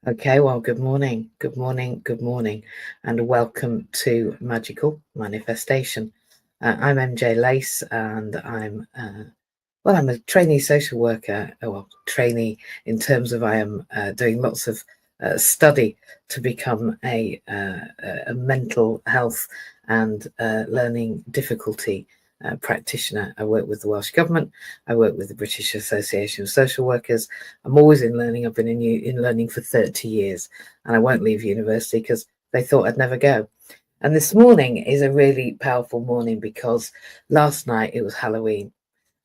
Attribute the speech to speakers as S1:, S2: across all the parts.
S1: Okay, well, good morning, good morning, good morning, and welcome to Magical Manifestation. I'm MJ Lace, and I'm a trainee social worker. Well, trainee in terms of I am doing lots of study to become a mental health and learning difficulty practitioner. I work with the Welsh Government. I work with the British Association of Social Workers. I'm always in learning. I've been in learning for 30 years, and I won't leave university because they thought I'd never go. And this morning is a really powerful morning because last night it was Halloween.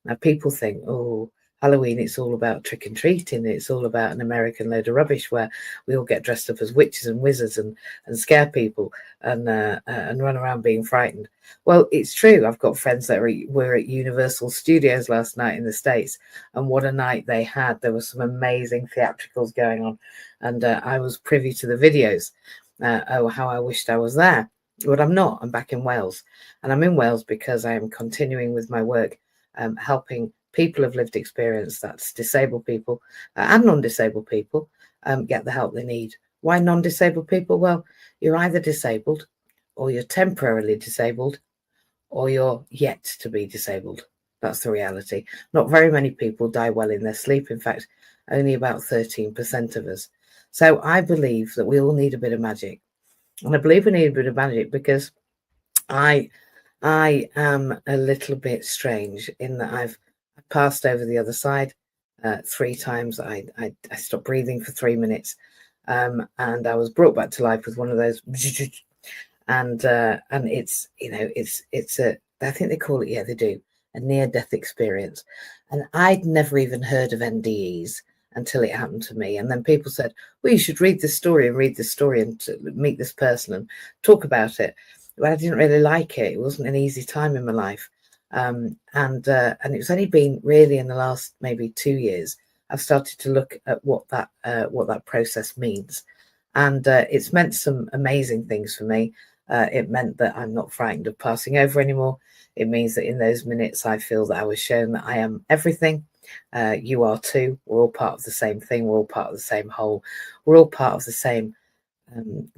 S1: Now, people think, oh, Halloween, it's all about trick and treating. It's all about an American load of rubbish where we all get dressed up as witches and wizards and scare people and run around being frightened. Well, it's true. I've got friends that were at Universal Studios last night in the States, and what a night they had. There were some amazing theatricals going on, and I was privy to the videos. Oh, how I wished I was there. But I'm not. I'm back in Wales. And I'm in Wales because I am continuing with my work helping people of lived experience, that's disabled people and non-disabled people, get the help they need. Why non-disabled people? Well, you're either disabled or you're temporarily disabled or you're yet to be disabled. That's the reality. Not very many people die well in their sleep. In fact, only about 13% of us. So I believe that we all need a bit of magic. And I believe we need a bit of magic because I I am a little bit strange in that I've passed over the other side 3 times. I stopped breathing for 3 minutes, and I was brought back to life with one of those, and it's a, I think they call it, yeah, they do, a near death experience, and I'd never even heard of NDEs until it happened to me. And then people said, well, you should read this story and meet this person and talk about it. But I didn't really like it. It wasn't an easy time in my life. And it's only been really in the last maybe 2 years I've started to look at what that process means, and it's meant some amazing things for me. It meant that I'm not frightened of passing over anymore. It means that in those minutes I feel that I was shown that I am everything. You are too. We're all part of the same thing. We're all part of the same whole. We're all part of the same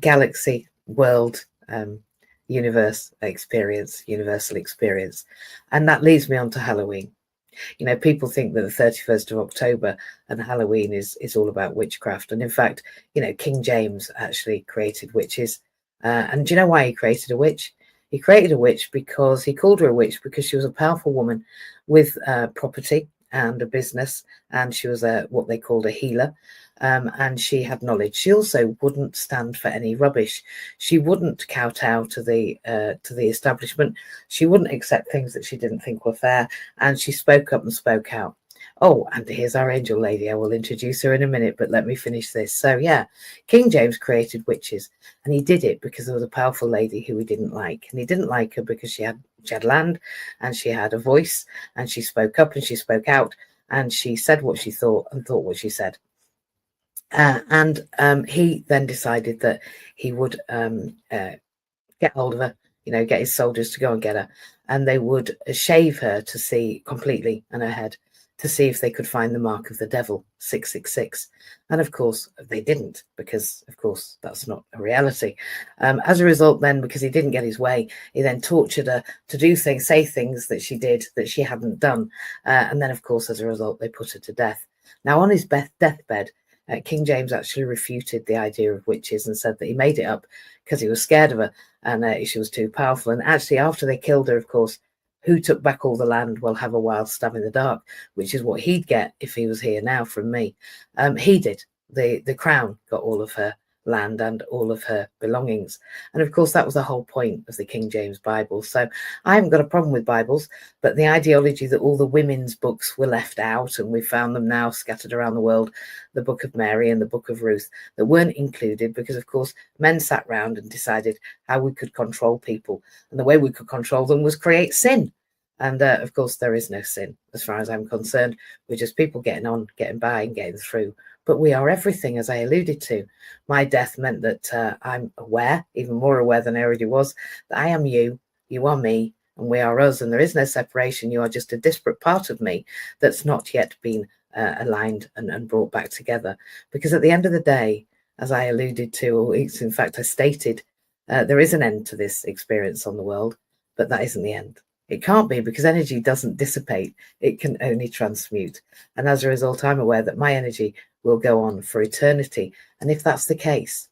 S1: galaxy, world, universal experience. And that leads me on to Halloween. You know, people think that the 31st of October and Halloween is all about witchcraft. And in fact, you know, King James actually created witches. And do you know why he created a witch? He created a witch because he called her a witch because she was a powerful woman with property and a business, and she was what they called a healer. And she had knowledge. She also wouldn't stand for any rubbish. She wouldn't kowtow to the establishment. She wouldn't accept things that she didn't think were fair, and she spoke up and spoke out. Oh, and here's our angel lady. I will introduce her in a minute, but let me finish this. So yeah, King James created witches, and he did it because there was a powerful lady who he didn't like, and he didn't like her because she had land, and she had a voice, and she spoke up and she spoke out, and she said what she thought and thought what she said. And he then decided that he would get hold of her, you know, get his soldiers to go and get her, and they would shave her to see completely and her head to see if they could find the mark of the devil, 666. And of course, they didn't, because, of course, that's not a reality. As a result, then, because he didn't get his way, he then tortured her to do things, say things that she did that she hadn't done. And then, of course, as a result, they put her to death. Now, on his deathbed, King James actually refuted the idea of witches and said that he made it up because he was scared of her and she was too powerful. And actually, after they killed her, of course, who took back all the land will have a wild stab in the dark, which is what he'd get if he was here now from me. He did. The crown got all of her land and all of her belongings. And of course, that was the whole point of the King James Bible. So I haven't got a problem with Bibles, but the ideology that all the women's books were left out, and we found them now scattered around the world, the Book of Mary and the Book of Ruth, that weren't included because, of course, men sat round and decided how we could control people. And the way we could control them was create sin. And of course, there is no sin as far as I'm concerned. We're just people getting on, getting by and getting through. But we are everything, as I alluded to. My death meant that I'm aware, even more aware than I already was, that I am you, you are me, and we are us. And there is no separation. You are just a disparate part of me that's not yet been aligned and brought back together. Because at the end of the day, as I alluded to, or in fact I stated, there is an end to this experience on the world, but that isn't the end. It can't be, because energy doesn't dissipate, it can only transmute. And as a result, I'm aware that my energy will go on for eternity. And if that's the case,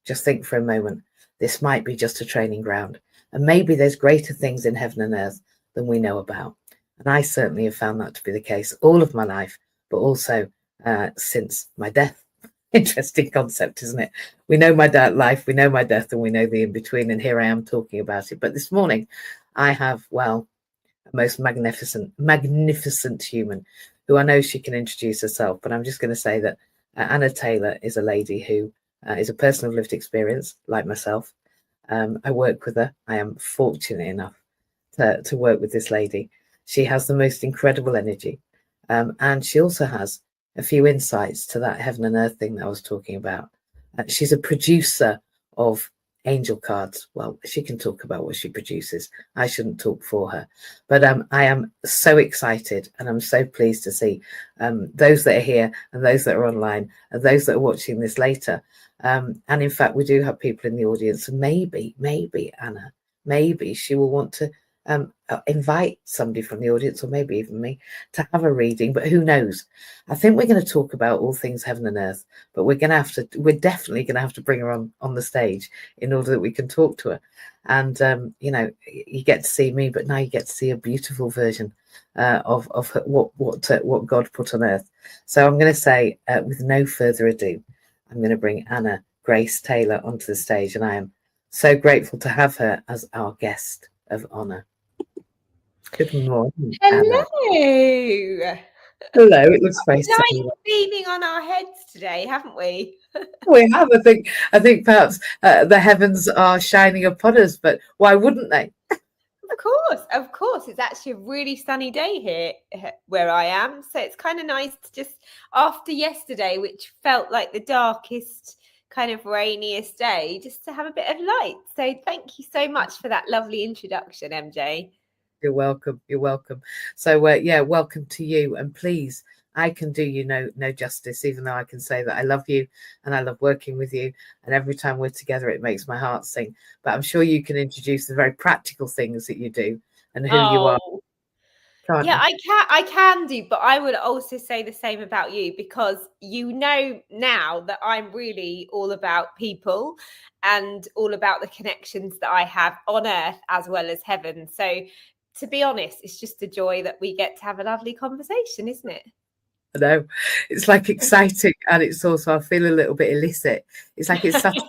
S1: just think for a moment, this might be just a training ground. And maybe there's greater things in heaven and earth than we know about. And I certainly have found that to be the case all of my life, but also since my death. Interesting concept, isn't it? We know my life, we know my death, and we know the in-between. And here I am talking about it. But this morning, I have, well, a most magnificent human who I know she can introduce herself. But I'm just going to say that Anna Taylor is a lady who is a person of lived experience, like myself. I work with her. I am fortunate enough to work with this lady. She has the most incredible energy. And she also has a few insights to that heaven and earth thing that I was talking about. She's a producer of angel cards. Well, she can talk about what she produces. I shouldn't talk for her. But I am so excited, and I'm so pleased to see those that are here and those that are online and those that are watching this later. And in fact, we do have people in the audience. And maybe Anna, maybe she will want to invite somebody from the audience, or maybe even me, to have a reading. But who knows? I think we're going to talk about all things heaven and earth, but we're definitely going to have to bring her on the stage in order that we can talk to her. And you know, you get to see me, but now you get to see a beautiful version of what God put on earth. So I'm going to say, with no further ado, I'm going to bring Anna Grace Taylor onto the stage, and I am so grateful to have her as our guest of honor. Good morning, Anna.
S2: Hello.
S1: Hello, it looks very
S2: Nice
S1: sunny.
S2: beaming on our heads today, haven't we?
S1: We have, I think perhaps the heavens are shining upon us, but why wouldn't they?
S2: Of course. It's actually a really sunny day here where I am. So it's kind of nice to just, after yesterday, which felt like the darkest, kind of rainiest day, just to have a bit of light. So thank you so much for that lovely introduction, MJ.
S1: You're welcome. You're welcome. So yeah, welcome to you. And please, I can do you no justice, even though I can say that I love you and I love working with you. And every time we're together, it makes my heart sing. But I'm sure you can introduce the very practical things that you do and who you are, can't
S2: Yeah,
S1: you?
S2: I can do, but I would also say the same about you, because you know now that I'm really all about people and all about the connections that I have on earth as well as heaven. So to be honest, it's just a joy that we get to have a lovely conversation, isn't it?
S1: I know. It's like exciting, and it's also, I feel a little bit illicit. It's like it's Saturday.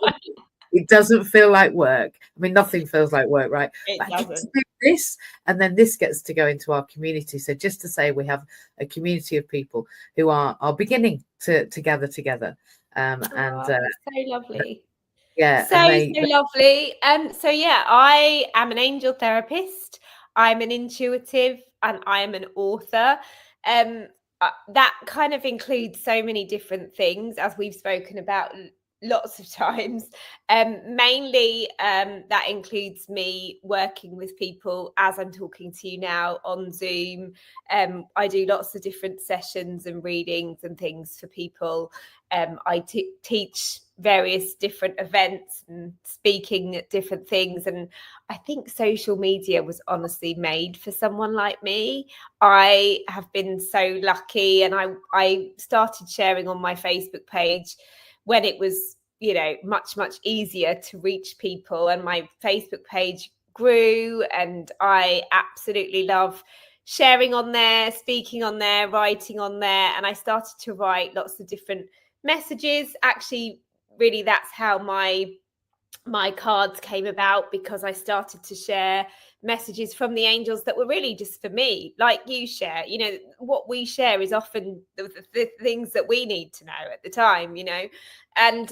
S1: It doesn't feel like work. I mean, nothing feels like work, right?
S2: It
S1: But I get to
S2: doesn't.
S1: do this, and then this gets to go into our community. So just to say, we have a community of people who are beginning to gather together, and
S2: That's so lovely.
S1: yeah,
S2: So,
S1: and
S2: so lovely. So yeah, I am an angel therapist. I'm an intuitive, and I am an author. Um, that kind of includes so many different things, as we've spoken about lots of times. Mainly, that includes me working with people as I'm talking to you now on Zoom. I do lots of different sessions and readings and things for people. I teach various different events and speaking at different things. And I think social media was honestly made for someone like me. I have been so lucky, and I started sharing on my Facebook page when it was, you know, much easier to reach people, and my Facebook page grew, and I absolutely love sharing on there, speaking on there, writing on there. And I started to write lots of different messages. Actually, really, that's how my cards came about, because I started to share messages from the angels that were really just for me, like you share. You know, what we share is often the things that we need to know at the time, you know. And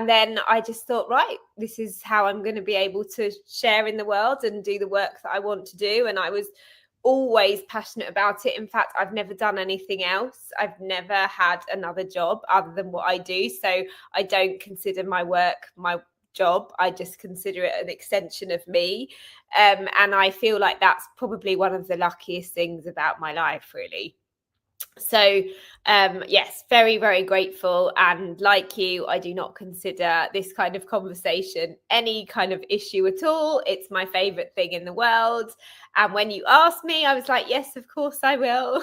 S2: then I just thought, right, this is how I'm going to be able to share in the world and do the work that I want to do. And I was always passionate about it. In fact, I've never done anything else. I've never had another job other than what I do. So I don't consider my work my job. I just consider it an extension of me. And I feel like that's probably one of the luckiest things about my life, really. So yes, very, very grateful. And like you, I do not consider this kind of conversation any kind of issue at all. It's my favorite thing in the world. And when you asked me, I was like, yes, of course I will.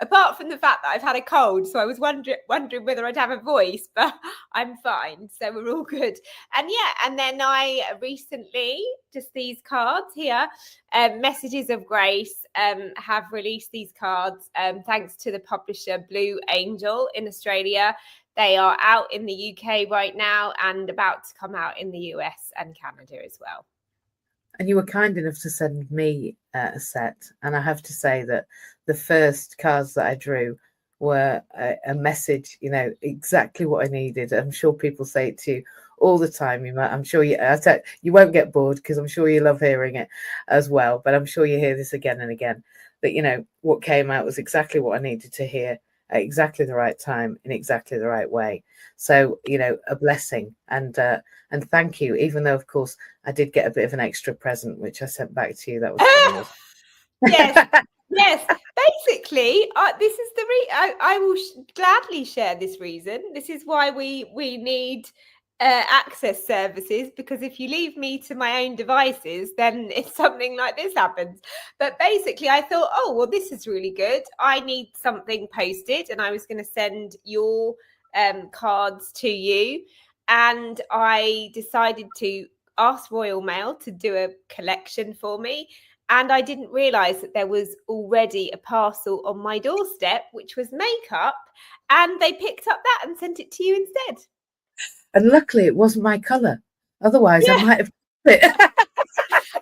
S2: Apart from the fact that I've had a cold, so I was wondering whether I'd have a voice, but I'm fine, so we're all good. And yeah, and then I recently, just these cards here, Messages of Grace, have released these cards thanks to the publisher Blue Angel in Australia. They are out in the UK right now and about to come out in the US and Canada as well.
S1: And you were kind enough to send me a set. And I have to say that the first cards that I drew were a message, you know, exactly what I needed. I'm sure people say it to you all the time. I'm sure you won't get bored, because I'm sure you love hearing it as well. But I'm sure you hear this again and again, that, you know, what came out was exactly what I needed to hear at exactly the right time in exactly the right way. So, you know, a blessing, and thank you, even though, of course, I did get a bit of an extra present, which I sent back to you. That was funny, wasn't
S2: Yes,
S1: it?
S2: yes. Basically, this is the I will gladly share this reason. This is why we need access services, because if you leave me to my own devices, then if something like this happens. But basically, I thought, oh well, this is really good. I need something posted, and I was going to send your cards to you, and I decided to ask Royal Mail to do a collection for me. And I didn't realise that there was already a parcel on my doorstep, which was makeup. And they picked up that and sent it to you instead.
S1: And luckily, it wasn't my colour. Otherwise, I
S2: Yeah.
S1: might have it.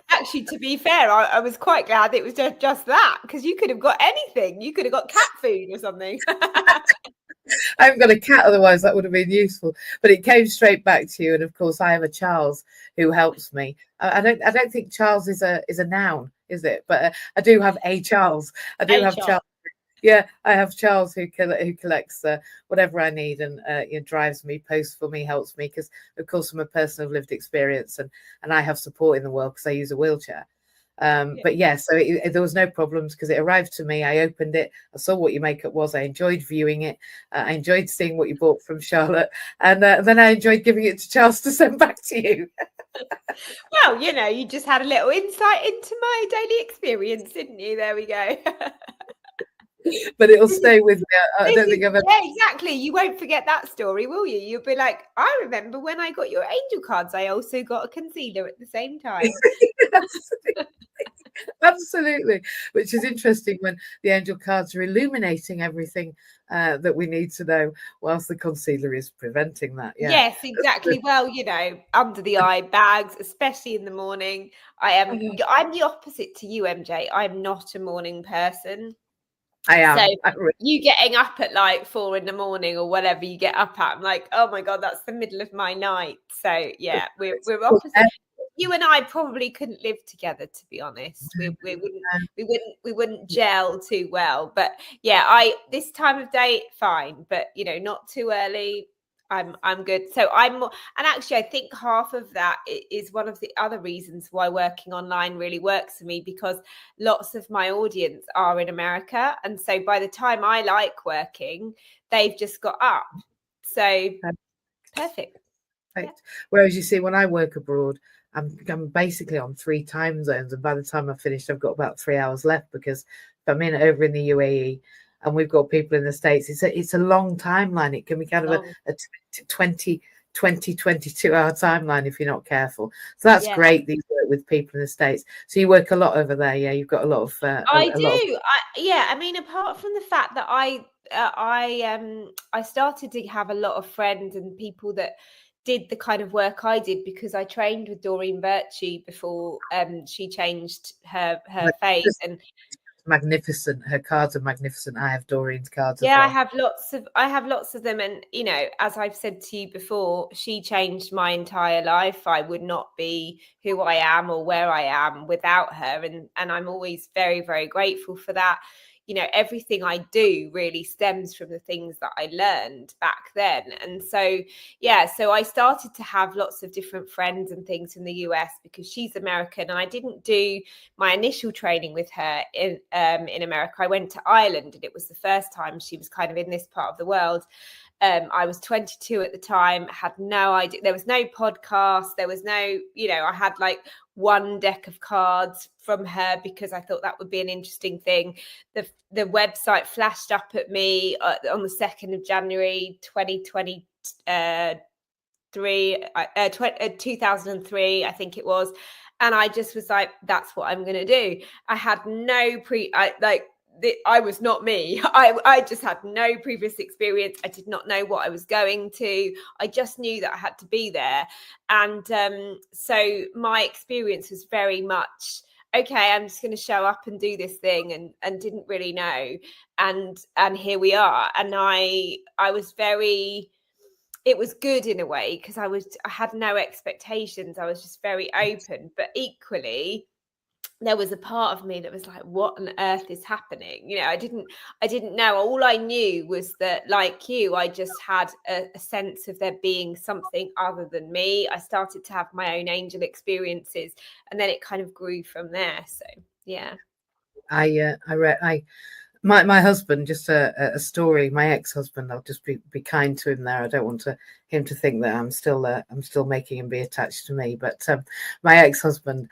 S2: Actually, to be fair, I was quite glad it was just that, because you could have got anything. You could have got cat food or something.
S1: I haven't got a cat, otherwise that would have been useful. But it came straight back to you. And of course, I have a Charles who helps me. I don't think Charles is a noun, is it? But I do have a Charles. I do have
S2: HR.
S1: Charles. Yeah, I have Charles who collects whatever I need, and drives me, posts for me, helps me, because of course I'm a person of lived experience, and I have support in the world because I use a wheelchair. But yeah, so there was no problems, because it arrived to me. I opened it, I saw what your makeup was, I enjoyed viewing it, I enjoyed seeing what you bought from Charlotte, and then I enjoyed giving it to Charles to send back to you.
S2: Well, you just had a little insight into my daily experience, didn't you? There we go.
S1: But it'll stay with me. I don't think I've ever.
S2: Yeah, exactly. You won't forget that story, will you? You'll be like, I remember when I got your angel cards, I also got a concealer at the same time.
S1: Absolutely, which is interesting when the angel cards are illuminating everything that we need to know, whilst the concealer is preventing that. Yeah.
S2: Yes, exactly. Well, under the eye bags, especially in the morning. I'm the opposite to you, MJ. I'm not a morning person.
S1: I
S2: So
S1: am.
S2: you getting up at like 4 in the morning or whatever you get up at, I'm like, oh my God, that's the middle of my night. So yeah, we're opposite. You and I probably couldn't live together, to be honest. We wouldn't gel too well. But yeah, this time of day, fine, but not too early. I'm good. So and actually I think half of that is one of the other reasons why working online really works for me, because lots of my audience are in America, and so by the time I like working, they've just got up. So perfect.
S1: Yeah. Whereas you see, when I work abroad, I'm basically on 3 time zones, and by the time I've finished, I've got about 3 hours left, because if I'm over in the UAE and we've got people in the States, it's a long timeline. It can be kind of a 20 22 hour timeline if you're not careful. So that's great that you work with people in the States. So you work a lot over there. Yeah, you've got a lot of
S2: I do. I mean, apart from the fact that I started to have a lot of friends and people that did the kind of work I did, because I trained with Doreen Virtue before she changed her faith. And
S1: magnificent. Her cards are magnificent. I have Doreen's cards as well.
S2: I have lots of them. And as I've said to you before, she changed my entire life. I would not be who I am or where I am without her, and I'm always very, very grateful for that. everything I do really stems from the things that I learned back then. And so so I started to have lots of different friends and things in the US because she's American, and I didn't do my initial training with her in America. I went to Ireland, and it was the first time she was kind of in this part of the world. I was 22 at the time, had no idea. There was no podcast. There was no, I had like one deck of cards from her because I thought that would be an interesting thing. The website flashed up at me on the 2nd of January, 2003, I think it was. And I just was like, that's what I'm going to do. I had no I was not me. I just had no previous experience. I did not know what I was going to. I just knew that I had to be there. And so my experience was very much, okay, I'm just going to show up and do this thing, and didn't really know. And here we are. And I was very, it was good in a way because I had no expectations. I was just very open, but equally there was a part of me that was like, what on earth is happening? I didn't know. All I knew was that, like you, I just had a sense of there being something other than me. I started to have my own angel experiences, and then it kind of grew from there. So yeah.
S1: My husband, just a story. My ex-husband, I'll just be kind to him there. I don't want him to think that I'm still making him be attached to me. But my ex-husband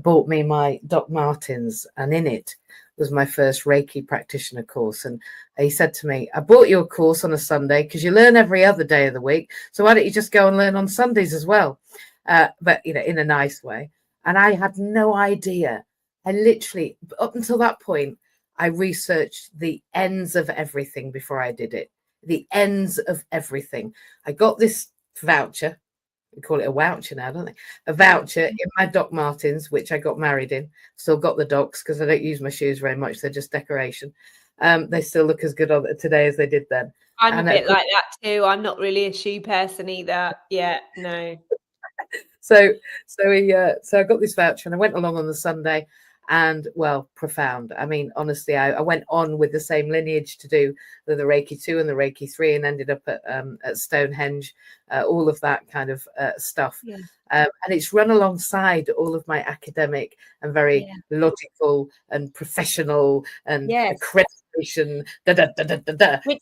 S1: bought me my Doc Martens, and in it was my first Reiki practitioner course. And he said to me, "I bought you a course on a Sunday because you learn every other day of the week. So why don't you just go and learn on Sundays as well?" But in a nice way. And I had no idea. I literally, up until that point, I researched the ends of everything before I did it. The ends of everything. I got this voucher. We call it a voucher now, don't they? A voucher in my Doc Martens, which I got married in. Still got the Docs because I don't use my shoes very much. They're just decoration. They still look as good on today as they did then.
S2: I'm a bit like that too. I'm not really a shoe person either. Yeah, no.
S1: So I got this voucher and I went along on the Sunday. And well, profound. I mean, honestly, I went on with the same lineage to do the Reiki 2 and the Reiki 3 and ended up at Stonehenge, all of that kind of stuff.
S2: Yeah.
S1: And it's run alongside all of my academic and very logical and professional and accreditation.
S2: Which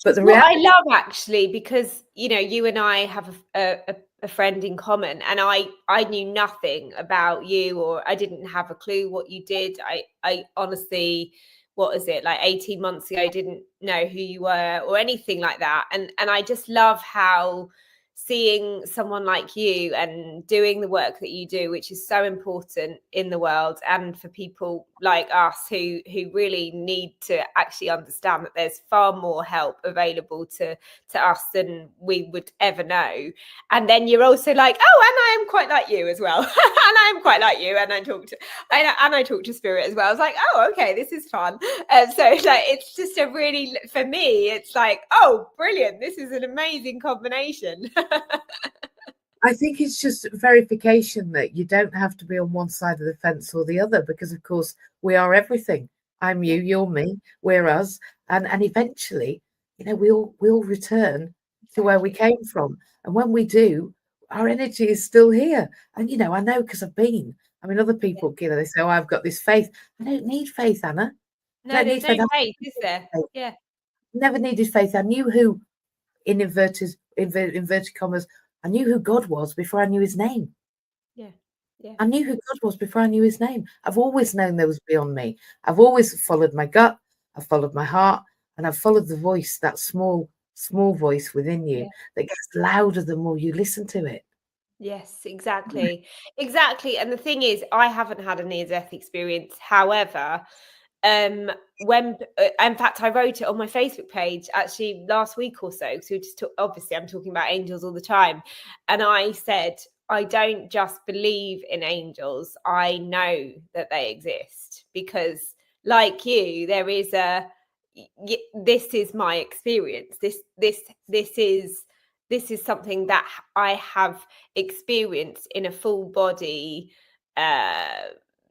S2: is what I love, actually, because you and I have a friend in common, and I knew nothing about you, or I didn't have a clue what you did. I honestly, what is it, like 18 months ago, didn't know who you were or anything like that. And I just love how seeing someone like you and doing the work that you do, which is so important in the world and for people like us who really need to actually understand that there's far more help available to us than we would ever know. And then you're also like, oh, and I am quite like you as well. And I am quite like you, and I talk to spirit as well. I was like, oh, okay, this is fun. So like, it's just a really, for me, it's like, oh, brilliant, this is an amazing combination.
S1: I think it's just verification that you don't have to be on one side of the fence or the other, because of course we are everything. I'm you, you're me, we're us, and eventually, we'll return to where we came from, and when we do, our energy is still here. And I know, because I've been. I mean, other people, they say, "Oh, I've got this faith." I don't need faith, Anna.
S2: No, there's no faith, is there? Yeah.
S1: Never needed faith. I knew who, in inverted commas, I knew who God was before I knew his name.
S2: Yeah.
S1: I knew who God was before I knew his name. I've always known there was beyond me. I've always followed my gut. I've followed my heart, and I've followed the voice, that small voice within you that gets louder the more you listen to it.
S2: Yes, exactly. Exactly. And the thing is, I haven't had a near-death experience. However, when in fact I wrote it on my Facebook page actually last week or so, so obviously I'm talking about angels all the time, and I said, I don't just believe in angels, I know that they exist, because like you, there is this is my experience, this is something that I have experienced in a full body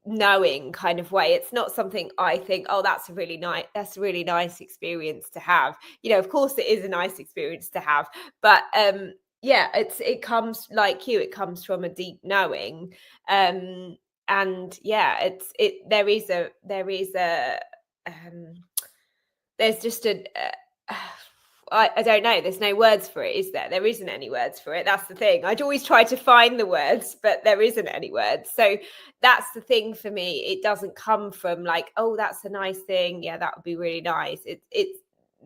S2: knowing kind of way. It's not something I think, oh, that's a really nice experience to have. Of course it is a nice experience to have, but yeah, it comes, like you, it comes from a deep knowing. And yeah, there's just I don't know. There's no words for it, is there? There isn't any words for it. That's the thing. I'd always try to find the words, but there isn't any words. So that's the thing for me. It doesn't come from like, oh, that's a nice thing. Yeah, that would be really nice.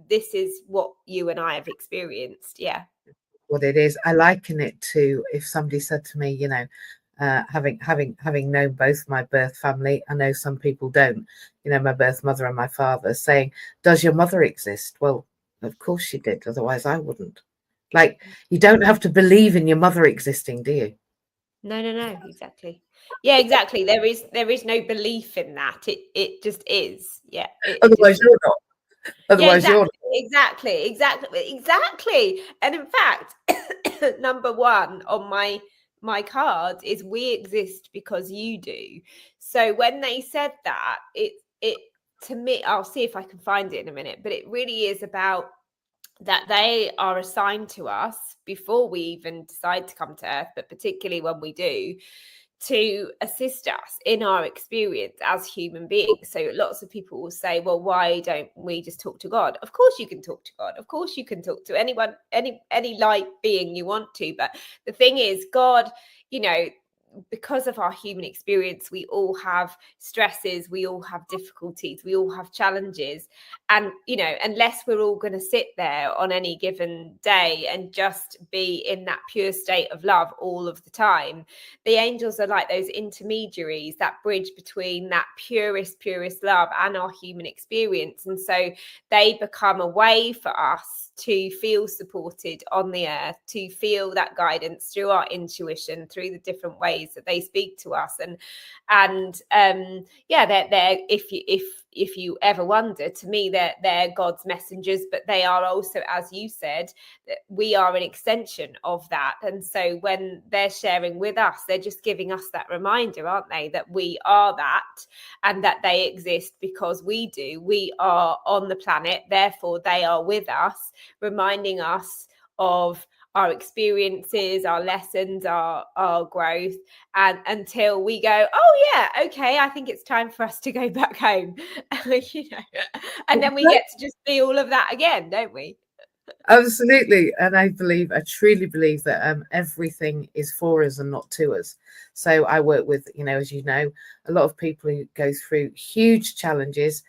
S2: This is what you and I have experienced. Yeah.
S1: What it is. I liken it to if somebody said to me, having known both my birth family, I know some people don't, my birth mother and my father, saying, does your mother exist? Well, of course she did, otherwise I wouldn't. Like, you don't have to believe in your mother existing, do you?
S2: No, exactly. Yeah, exactly. There is no belief in that. It just is. Yeah.
S1: Otherwise you're not. Otherwise
S2: yeah,
S1: you're
S2: exactly. And in fact, number one on my card is we exist because you do. So when they said that, it to me, I'll see if I can find it in a minute, but it really is about that they are assigned to us before we even decide to come to Earth, but particularly when we do, to assist us in our experience as human beings. So lots of people will say, well, why don't we just talk to God? Of course you can talk to God. Of course you can talk to anyone, any light being you want to. But the thing is, God, because of our human experience, we all have stresses, we all have difficulties, we all have challenges. And, unless we're all going to sit there on any given day and just be in that pure state of love all of the time, the angels are like those intermediaries, that bridge between that purest love and our human experience. And so they become a way for us to feel supported on the earth, to feel that guidance through our intuition, through the different ways that they speak to us. And they're if you ever wonder, to me, they're God's messengers, but they are also, as you said, we are an extension of that. And so when they're sharing with us, they're just giving us that reminder, aren't they, that we are that, and that they exist because we do. We are on the planet, therefore they are with us, reminding us of our experiences, our lessons, our growth, and until we go, oh yeah, okay, I think it's time for us to go back home, and then we get to just be all of that again, don't we?
S1: Absolutely. And I truly believe that everything is for us and not to us. So I work with, as you know, a lot of people who go through huge challenges,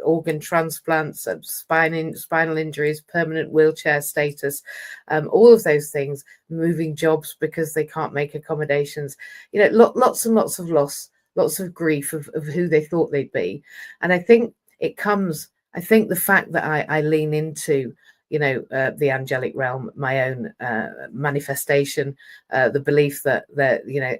S1: organ transplants, spinal injuries, permanent wheelchair status, all of those things, moving jobs because they can't make accommodations, lots and lots of loss, lots of grief of who they thought they'd be. And I think the fact that I lean into, the angelic realm, my own manifestation, the belief that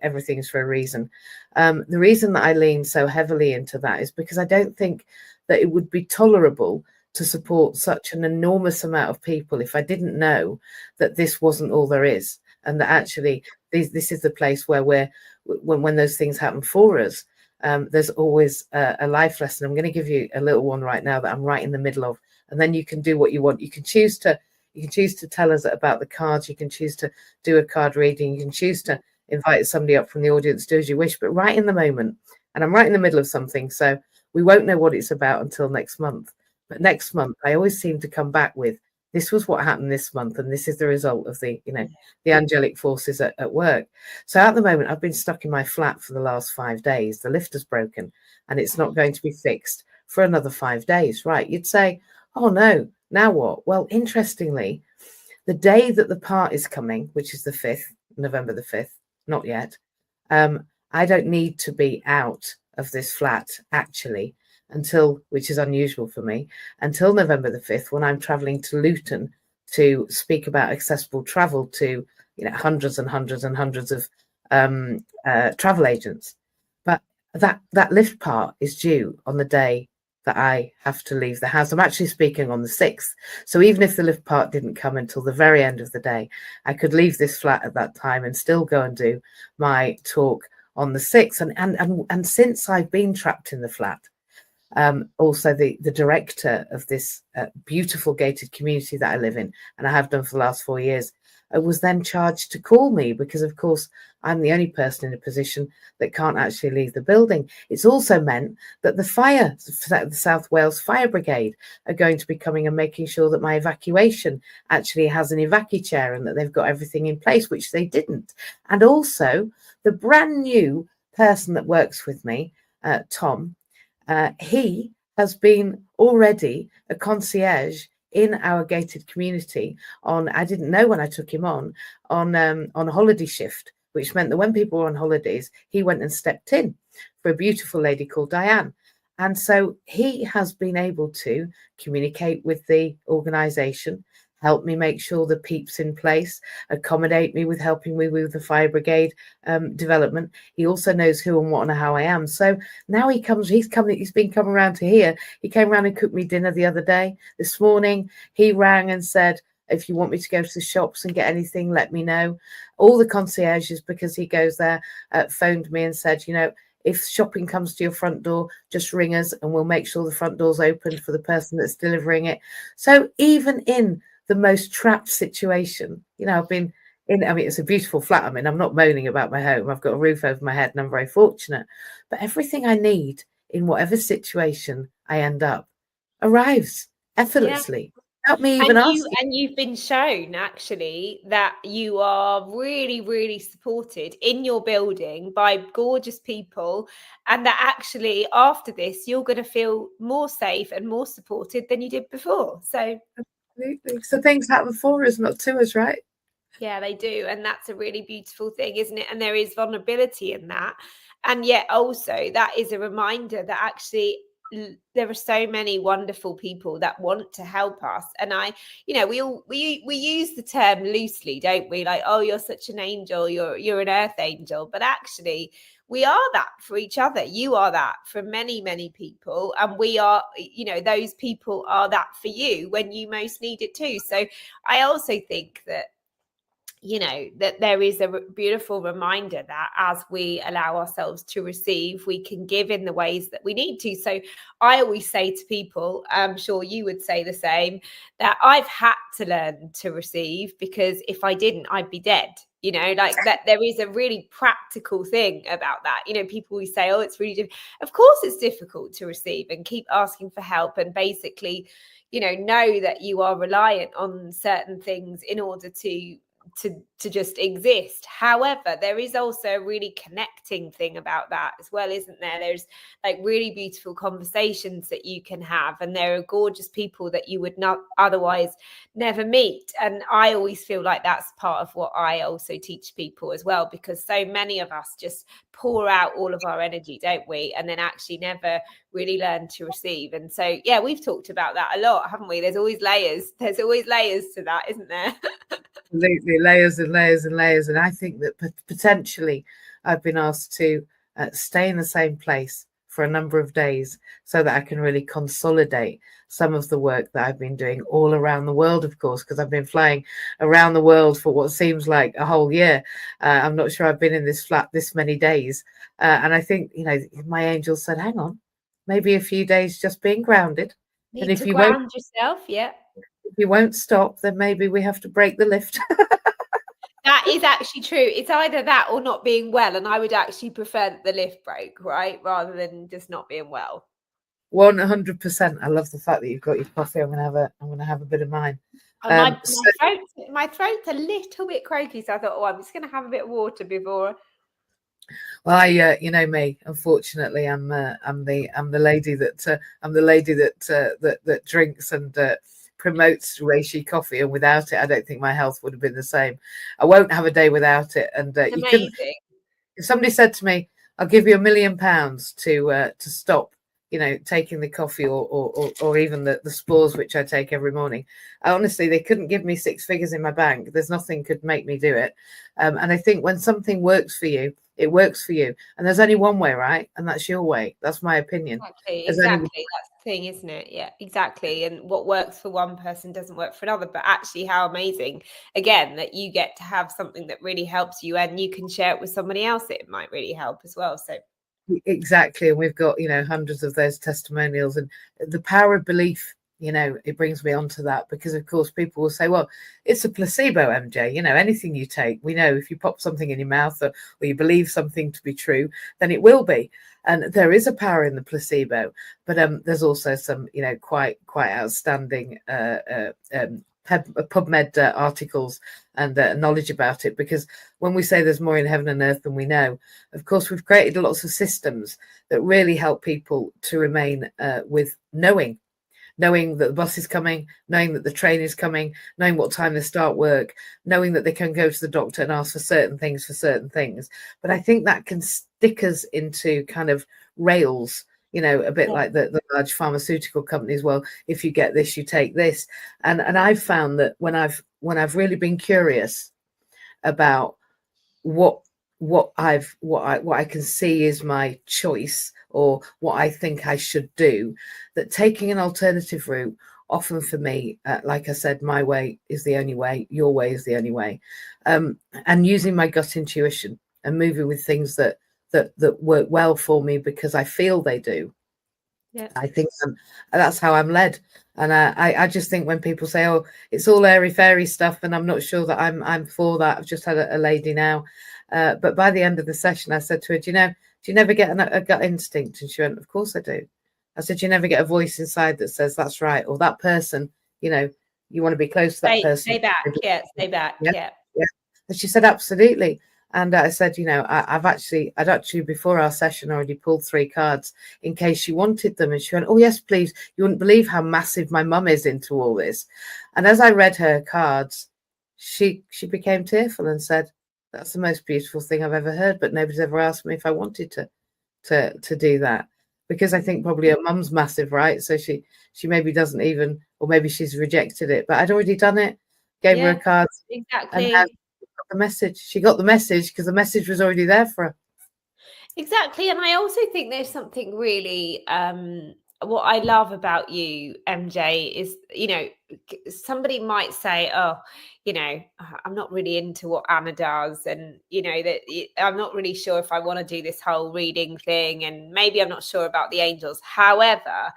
S1: everything's for a reason. The reason that I lean so heavily into that is because I don't think that it would be tolerable to support such an enormous amount of people if I didn't know that this wasn't all there is, and that actually this is the place where when those things happen for us, there's always a life lesson. I'm going to give you a little one right now that I'm right in the middle of, and then you can do what you want. You can choose to tell us about the cards. You can choose to do a card reading. You can choose to invite somebody up from the audience, do as you wish. But right in the moment, and I'm right in the middle of something, so we won't know what it's about until next month. But next month, I always seem to come back with, this was what happened this month, and this is the result of the angelic forces at work. So at the moment, I've been stuck in my flat for the last 5 days. The lift is broken, and it's not going to be fixed for another 5 days. Right? You'd say, oh no, now what? Well, interestingly, the day that the part is coming, which is the 5th, November the 5th, not yet, I don't need to be out of this flat actually until, which is unusual for me, until November the 5th, when I'm traveling to Luton to speak about accessible travel to hundreds and hundreds and hundreds of travel agents. But that lift part is due on the day that I have to leave the house. I'm actually speaking on the 6th. So even if the lift part didn't come until the very end of the day, I could leave this flat at that time and still go and do my talk on the 6th. And since I've been trapped in the flat, also the director of this beautiful gated community that I live in, and I have done for the last 4 years, was then charged to call me because, of course, I'm the only person in a position that can't actually leave the building. It's also meant that the South Wales Fire Brigade are going to be coming and making sure that my evacuation actually has an evacuee chair and that they've got everything in place, which they didn't. And also the brand new person that works with me, Tom, he has been already a concierge in our gated community I didn't know when I took him on a holiday shift, which meant that when people were on holidays, he went and stepped in for a beautiful lady called Diane. And so he has been able to communicate with the organisation, help me make sure the PEEP's in place, accommodate me with helping me with the fire brigade development. He also knows who and what and how I am. So now he's been coming around to here. He came around and cooked me dinner the other day. This morning, he rang and said, if you want me to go to the shops and get anything, let me know. All the concierges, because he goes there, phoned me and said, if shopping comes to your front door, just ring us and we'll make sure the front door's open for the person that's delivering it. So even in the most trapped situation, I've been in, it's a beautiful flat I'm in. I'm not moaning about my home. I've got a roof over my head and I'm very fortunate. But everything I need in whatever situation I end up arrives effortlessly. Without me even asking.
S2: And you've been shown actually that you are really, really supported in your building by gorgeous people, and that actually after this you're going to feel more safe and more supported than you did before. So
S1: absolutely. So things happen for us, not to us, right?
S2: Yeah, they do. And that's a really beautiful thing, isn't it? And there is vulnerability in that. And yet also that is a reminder that actually there are so many wonderful people that want to help us. And we use the term loosely, don't we? Like, oh, you're such an angel, you're an earth angel. But actually we are that for each other. You are that for many, many people. And we are, those people are that for you when you most need it too. So I also think that that there is a beautiful reminder that as we allow ourselves to receive, we can give in the ways that we need to. So I always say to people, I'm sure you would say the same, that I've had to learn to receive, because if I didn't, I'd be dead. Like that, there is a really practical thing about that. People always say, oh, it's really difficult. Of course it's difficult to receive, and keep asking for help, and basically, know that you are reliant on certain things in order to just exist. However, there is also a really connecting thing about that as well, isn't there? There's like really beautiful conversations that you can have, and there are gorgeous people that you would not otherwise never meet. And I always feel like that's part of what I also teach people as well, because so many of us just pour out all of our energy, don't we? And then actually never really learn to receive. And so, yeah, we've talked about that a lot, haven't we? There's always layers to that, isn't there?
S1: Absolutely, layers and layers and layers. And I think that potentially I've been asked to stay in the same place for a number of days so that I can really consolidate some of the work that I've been doing all around the world, of course, because I've been flying around the world for what seems like a whole year. I'm not sure I've been in this flat this many days. And I think, my angel said, hang on, maybe a few days just being grounded.
S2: And if you ground yourself, yeah.
S1: If you won't stop, then maybe we have to break the lift.
S2: That is actually true. It's either that or not being well. And I would actually prefer that the lift broke, right? Rather than just not being well.
S1: 100%. I love the fact that you've got your coffee. I'm gonna have a bit of mine.
S2: My throat's a little bit croaky, so I thought, I'm just gonna have a bit of water before.
S1: Well, you know me. Unfortunately, I'm the lady that drinks and promotes reishi coffee, and without it, I don't think my health would have been the same. I won't have a day without it. And you couldn't. If somebody said to me, "I'll give you £1 million to stop taking the coffee or even the spores, which I take every morning. Honestly, they couldn't give me 6 figures in my bank. There's nothing could make me do it. And I think when something works for you, it works for you. And there's only one way, right? And that's your way. That's my opinion.
S2: Exactly. That's the thing, isn't it? Yeah, exactly. And what works for one person doesn't work for another. But actually, how amazing, again, that you get to have something that really helps you and you can share it with somebody else that it might really help as well. So
S1: exactly. And we've got, hundreds of those testimonials, and the power of belief, it brings me on to that, because of course people will say, well, it's a placebo, MJ, anything you take, we know if you pop something in your mouth or you believe something to be true, then it will be. And there is a power in the placebo, but there's also some, quite outstanding PubMed articles and knowledge about it, because when we say there's more in heaven and earth than we know, of course we've created lots of systems that really help people to remain with knowing that the bus is coming, knowing that the train is coming, knowing what time they start work, knowing that they can go to the doctor and ask for certain things. But I think that can stick us into kind of rails, a bit like the large pharmaceutical companies. Well, if you get this, you take this. And I've found that when I've really been curious about what I can see is my choice, or what I think I should do, that taking an alternative route, often for me, like I said, my way is the only way, your way is the only way, and using my gut intuition and moving with things that work well for me because I feel they do.
S2: yeah,
S1: I think that's how I'm led. And I just think when people say, oh, it's all airy fairy stuff, and I'm not sure that I'm for that. I've just had a lady now, but by the end of the session I said to her, do you never get a gut instinct? And she went, of course I do. I said, you never get a voice inside that says that's right, or that person, you want to be close to that person.
S2: Stay back. Yeah, stay back. Yeah.
S1: And she said, absolutely. And I said, I'd actually before our session already pulled 3 cards in case she wanted them. And she went, oh yes, please. You wouldn't believe how massive my mum is into all this. And as I read her cards, she became tearful and said, that's the most beautiful thing I've ever heard, but nobody's ever asked me if I wanted to do that. Because I think probably her mum's massive, right? So she maybe doesn't even, or maybe she's rejected it. But I'd already done it, gave her a card.
S2: Exactly.
S1: And the message. She got the message because the message was already there for her.
S2: Exactly. And I also think there's something really what I love about you, MJ, is, somebody might say, oh, I'm not really into what Anna does. And, that I'm not really sure if I want to do this whole reading thing. And maybe I'm not sure about the angels. However,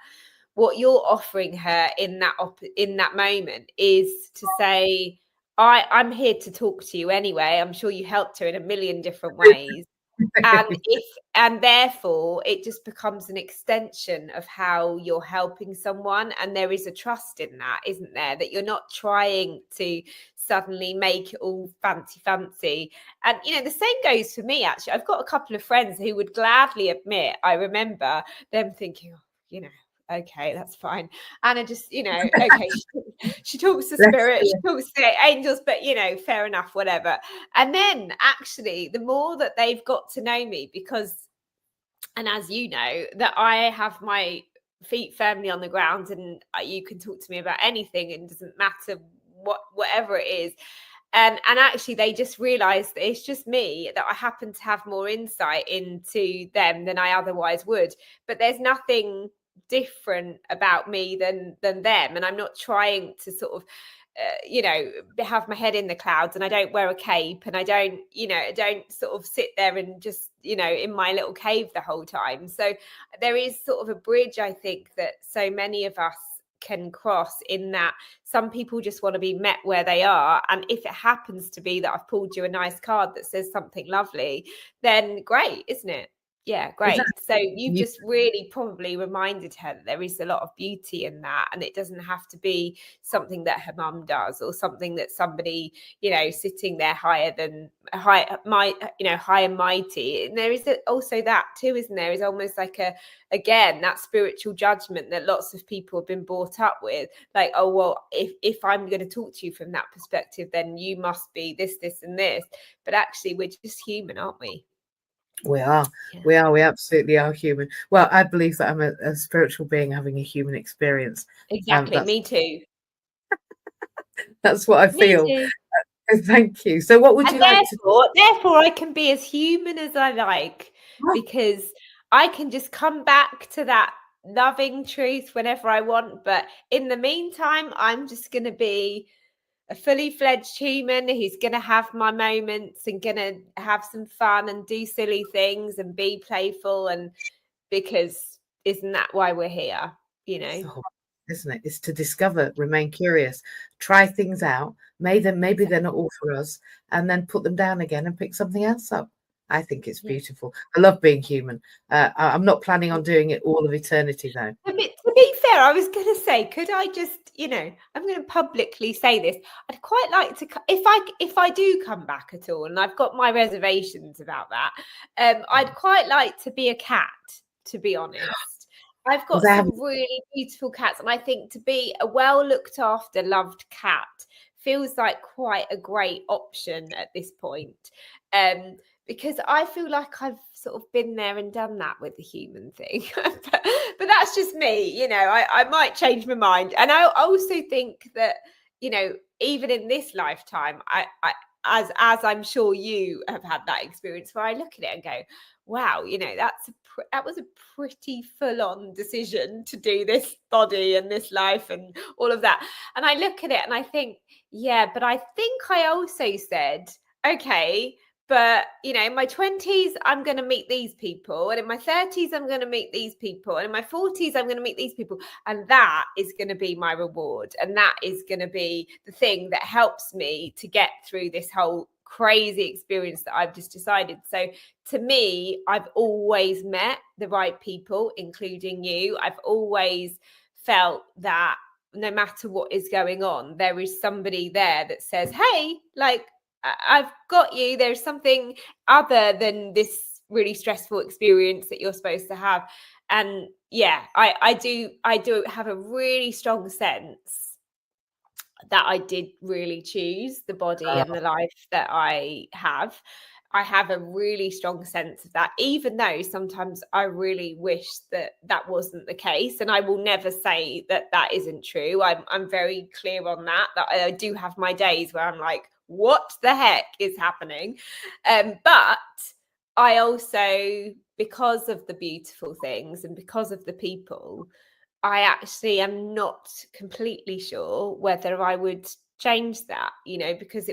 S2: what you're offering her in that moment is to say, I'm here to talk to you anyway. I'm sure you helped her in a million different ways. And therefore it just becomes an extension of how you're helping someone, and there is a trust in that, isn't there, that you're not trying to suddenly make it all fancy. And the same goes for me. Actually, I've got a couple of friends who would gladly admit, I remember them thinking, oh, okay, that's fine. Anna just, okay, she talks to spirit, she talks to angels, but, fair enough, whatever. And then actually, the more that they've got to know me, because, and as you know, that I have my feet firmly on the ground, and you can talk to me about anything, and it doesn't matter whatever it is. And actually, they just realised that it's just me, that I happen to have more insight into them than I otherwise would. But there's nothing different about me than them, and I'm not trying to sort of have my head in the clouds, and I don't wear a cape, and I don't sort of sit there and just in my little cave the whole time. So there is sort of a bridge, I think, that so many of us can cross, in that some people just want to be met where they are, and if it happens to be that I've pulled you a nice card that says something lovely, then great, isn't it? Yeah, great. Exactly. So you've just really probably reminded her that there is a lot of beauty in that, and it doesn't have to be something that her mum does, or something that somebody sitting there high and mighty. And there is also that too, isn't there? Is almost like again that spiritual judgment that lots of people have been brought up with, like, oh well, if I'm going to talk to you from that perspective, then you must be this and this. But actually, we're just human, aren't we?
S1: We are.
S2: Yeah.
S1: We are. We absolutely are human. Well, I believe that I'm a spiritual being having a human experience.
S2: Exactly.
S1: That's
S2: Me too.
S1: that's what I
S2: Me
S1: feel.
S2: too.
S1: Thank you. So, what would
S2: And
S1: you like to?
S2: therefore, I can be as human as I like, because I can just come back to that loving truth whenever I want. But in the meantime, I'm just going to be a fully fledged human who's going to have my moments and going to have some fun and do silly things and be playful. And because isn't that why we're here? You
S1: It's
S2: know?
S1: the whole, isn't it? It's to discover, remain curious, try things out. Maybe they're not all for us, and then put them down again and pick something else up. I think it's
S2: Yeah.
S1: beautiful. I love being human. I'm not planning on doing it all of eternity, though.
S2: To be fair, I was going to say, could I just, I'm going to publicly say this. I'd quite like to, if I do come back at all, and I've got my reservations about that, I'd quite like to be a cat, to be honest. I've
S1: Because
S2: got
S1: I have,
S2: some really beautiful cats, and I think to be a well looked after, loved cat feels like quite a great option at this point. Because I feel like I've sort of been there and done that with the human thing. But that's just me, I might change my mind. And I also think that, even in this lifetime, as I'm sure you have had that experience where I look at it and go, wow, that was a pretty full-on decision to do this body and this life and all of that. And I look at it and I think, yeah, but I think I also said, okay, but in my 20s I'm going to meet these people, and in my 30s I'm going to meet these people, and in my 40s I'm going to meet these people, and that is going to be my reward, and that is going to be the thing that helps me to get through this whole crazy experience that I've just decided. So to me, I've always met the right people, including you. I've always felt that no matter what is going on, there is somebody there that says, hey, like, I've got you. There's something other than this really stressful experience that you're supposed to have. And yeah, I do have a really strong sense that I did really choose the body and the life that I have. I have a really strong sense of that, even though sometimes I really wish that that wasn't the case. And I will never say that that isn't true. I'm very clear on that I do have my days where I'm like, what the heck is happening? But I also, because of the beautiful things and because of the people, I actually am not completely sure whether I would change that, because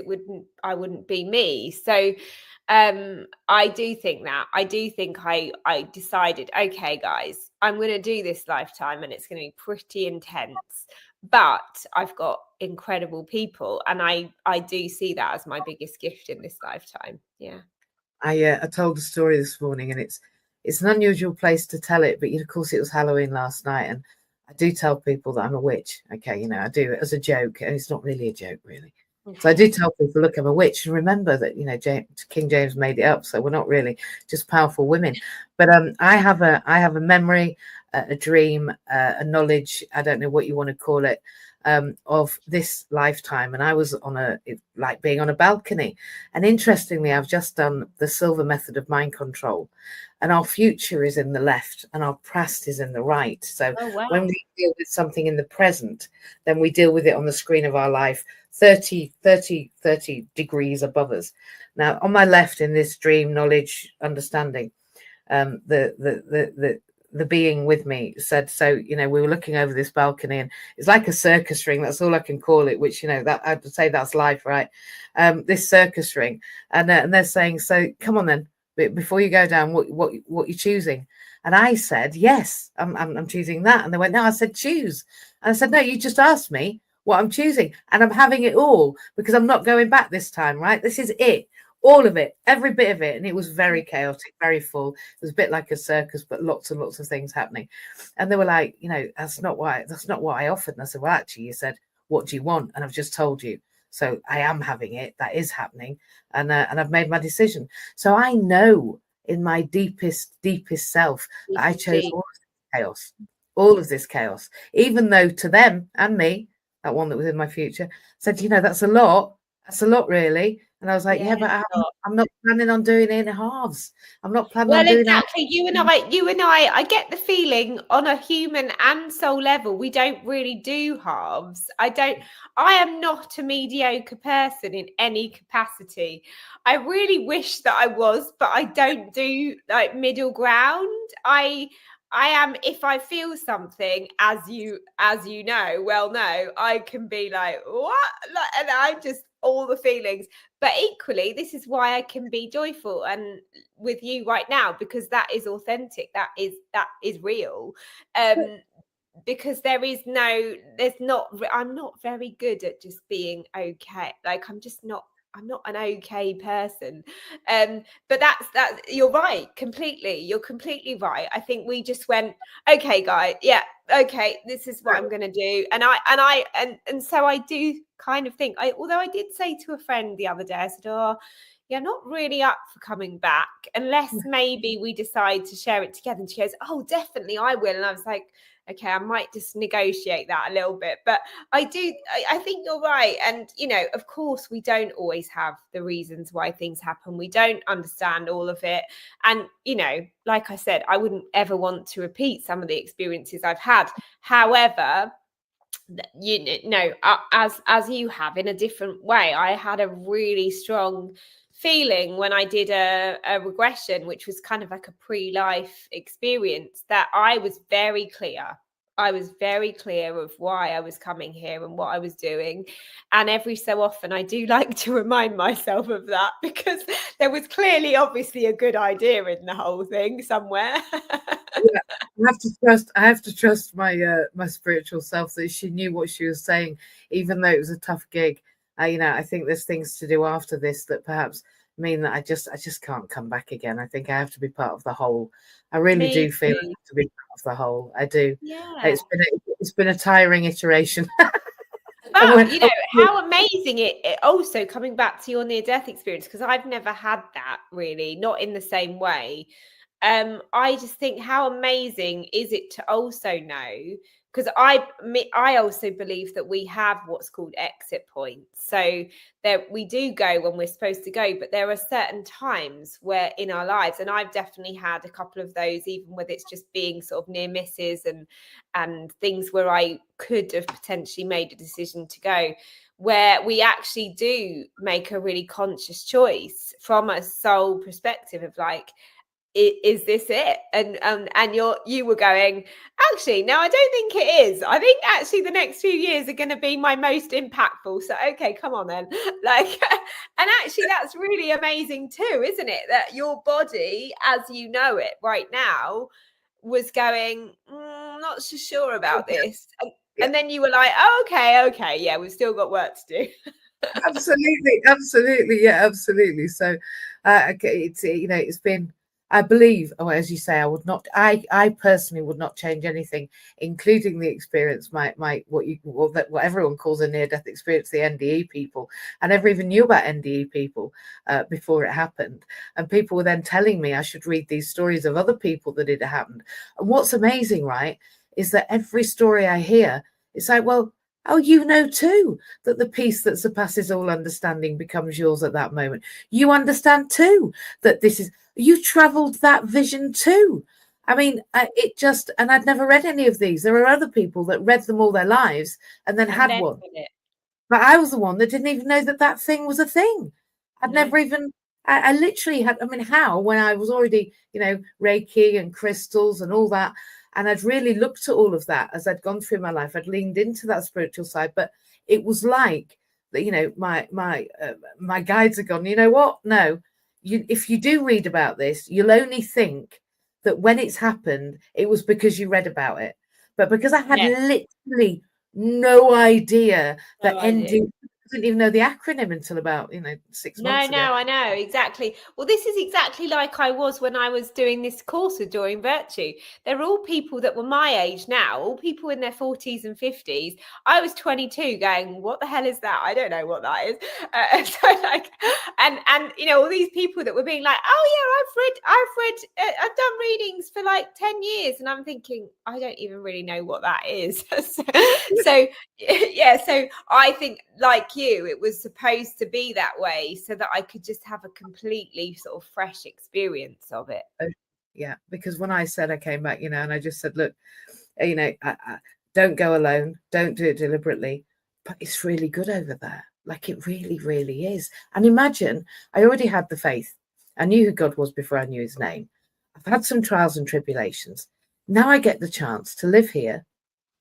S2: I wouldn't be me. So I do think I decided, okay, guys, I'm going to do this lifetime and it's going to be pretty intense, but I've got incredible people, and I do see that as my biggest gift in this lifetime. Yeah.
S1: I told a story this morning, and it's an unusual place to tell it, but of course it was Halloween last night, and I do tell people that I'm a witch. Okay, I do it as a joke, and it's not really a joke, really. So I do tell people, look, I'm a witch, and remember that King James made it up, so we're not really just powerful women. But I have a memory, a dream, a knowledge. I don't know what you want to call it. Of this lifetime, and I was like being on a balcony, and interestingly I've just done the silver method of mind control, and our future is in the left and our past is in the right. So
S2: Oh, wow.
S1: when we deal with something in the present, then we deal with it on the screen of our life 30 degrees above us. Now on my left, in this dream, knowledge, understanding, the being with me said, so we were looking over this balcony, and it's like a circus ring, that's all I can call it, which that I'd say that's life, right? This circus ring, and they're saying, so come on then, before you go down, what you're choosing? And I said, yes, I'm choosing that. And they went, no. I said, choose. And I said, no, you just asked me what I'm choosing, and I'm having it all, because I'm not going back this time, right? This is it, all of it, every bit of it. And it was very chaotic, very full. It was a bit like a circus, but lots and lots of things happening. And they were like, that's not what I offered. And I said, well, actually, you said, what do you want? And I've just told you. So I am having it. That is happening. And I've made my decision. So I know in my deepest self that I chose all of this chaos, even though to them and me, that one that was in my future, said, that's a lot. That's a lot, really. And I was like,
S2: Yeah,
S1: yeah, but
S2: stop.
S1: I'm not planning on doing it in halves. I'm not planning on
S2: Well,
S1: doing it.
S2: exactly. I get the feeling on a human and soul level, we don't really do halves. I am not a mediocre person in any capacity. I really wish that I was, but I don't do like middle ground. I am, if I feel something, well know, I can be like, what? Like, and I'm just all the feelings. But equally, this is why I can be joyful and with you right now, because that is authentic. That is real. Because I'm not very good at just being okay. Like I'm not an okay person. But that you're right, completely. You're completely right. I think we just went, okay, guy, yeah, okay, this is what I'm gonna do. And so I do kind of think, although I did say to a friend the other day, I said, oh, yeah, not really up for coming back unless maybe we decide to share it together. And she goes, oh, definitely I will. And I was like, okay, I might just negotiate that a little bit. But I think you're right. And, of course, we don't always have the reasons why things happen. We don't understand all of it. And, like I said, I wouldn't ever want to repeat some of the experiences I've had. However, as you have, in a different way, I had a really strong feeling when I did a regression, which was kind of like a pre-life experience, that I was very clear of why I was coming here and what I was doing. And every so often I do like to remind myself of that, because there was clearly obviously a good idea in the whole thing somewhere.
S1: Yeah, I have to trust my my spiritual self that she knew what she was saying, even though it was a tough gig. I think there's things to do after this that perhaps mean that I just can't come back again. I think I have to be part of the whole. I really
S2: Me
S1: do feel I
S2: too.
S1: have to be part of the whole. I do.
S2: Yeah.
S1: It's been a tiring iteration. And
S2: But,
S1: when,
S2: how amazing it also, coming back to your near-death experience, because I've never had that really, not in the same way. I just think, how amazing is it to also know, because I also believe that we have what's called exit points. So that we do go when we're supposed to go, but there are certain times where in our lives, and I've definitely had a couple of those, even with it's just being sort of near misses and things where I could have potentially made a decision to go, where we actually do make a really conscious choice from a soul perspective of like, is this it? And you were going, actually, no, I don't think it is. I think actually the next few years are going to be my most impactful. So okay, come on then. Like, and actually that's really amazing too, isn't it? That your body, as you know it right now, was going, not so sure about this.
S1: yeah,
S2: And then you were like, oh, okay, yeah, we've still got work to do.
S1: absolutely, yeah, absolutely. So, okay, it's been. I believe, oh, as you say, I would not. I personally would not change anything, including the experience. What everyone calls a near-death experience, the NDE people. I never even knew about NDE people before it happened, and people were then telling me I should read these stories of other people that it happened. And what's amazing, right, is that every story I hear, it's like, well, oh, too, that the peace that surpasses all understanding becomes yours at that moment. You understand too that you traveled that vision too. I mean, and I'd never read any of these. There are other people that read them all their lives and then
S2: And
S1: had
S2: then
S1: one.
S2: with it.
S1: But I was the one that didn't even know that thing was a thing. I'd
S2: No.
S1: never even, I literally had, I mean, how, when I was already, Reiki and crystals and all that, and I'd really looked at all of that as I'd gone through my life, I'd leaned into that spiritual side, but it was like that, my guides had gone, you know what? No, if you do read about this, you'll only think that when it's happened, it was because you read about it. But because I had
S2: Yes.
S1: literally no idea that
S2: No idea.
S1: ND, didn't even know the acronym until about 6
S2: No,
S1: months ago.
S2: no, I know exactly. Well, this is exactly like I was when I was doing this course with Drawing Virtue. They're all people that were my age now, all people in their 40s and 50s. I was 22 going, what the hell is that? I don't know what that is. So like, and all these people that were being like, oh yeah, I've done readings for like 10 years. And I'm thinking, I don't even really know what that is. So yeah, so I think, like you, it was supposed to be that way so that I could just have a completely sort of fresh experience of it.
S1: Yeah, because when I said I came back, you know, and I just said, look, you know, don't go alone, don't do it deliberately, but it's really good over there. Like it really, really is. And imagine, I already had the faith. I knew who God was before I knew his name. I've had some trials and tribulations. Now I get the chance to live here